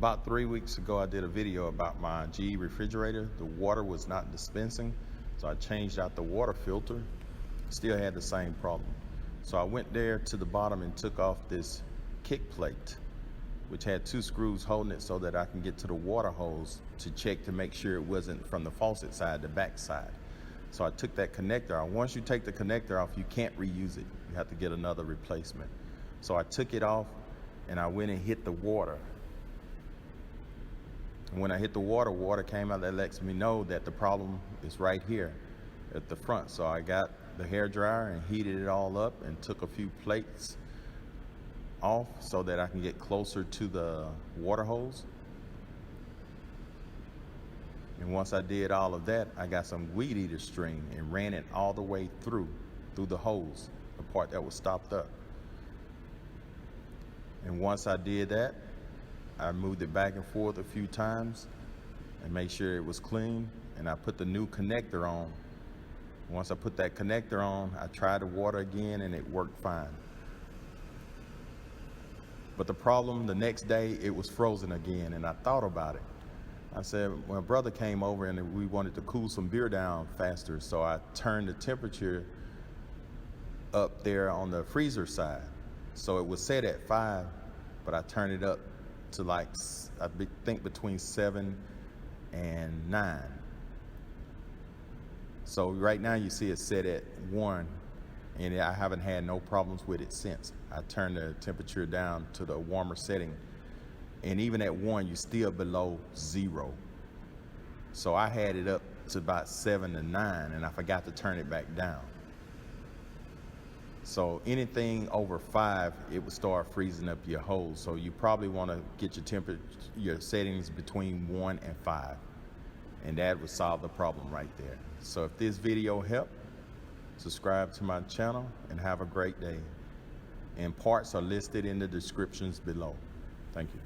About 3 weeks ago, I did a video about my GE refrigerator. The water was not dispensing, so I changed out the water filter. Still had the same problem. So I went there to the bottom and took off this kick plate, which had 2 screws holding it so that I can get to the water hose to check to make sure it wasn't from the faucet side, the back side. So I took that connector off. Once you take the connector off, you can't reuse it. You have to get another replacement. So I took it off and I went and hit the water. And when I hit the water, water came out. That lets me know that the problem is right here at the front. So I got the hair dryer and heated it all up and took a few plates off so that I can get closer to the water hose. And once I did all of that, I got some weed eater string and ran it all the way through the hose, the part that was stopped up. And once I did that, I moved it back and forth a few times and made sure it was clean, and I put the new connector on. Once I put that connector on, I tried the water again and it worked fine. But the problem, the next day, it was frozen again, and I thought about it. I said, my brother came over and we wanted to cool some beer down faster, so I turned the temperature up there on the freezer side. So it was set at 5, but I turned it up to I think between 7 and 9. So right now you see it set at 1, and I haven't had no problems with it since. I turned the temperature down to the warmer setting, and even at 1, you're still below 0. So I had it up to about 7 to 9, and I forgot to turn it back down. So anything over 5, it would start freezing up your hose. So you probably want to get your settings between 1 and 5, and that would solve the problem right there. So if this video helped, subscribe to my channel and have a great day. And parts are listed in the descriptions below. Thank you.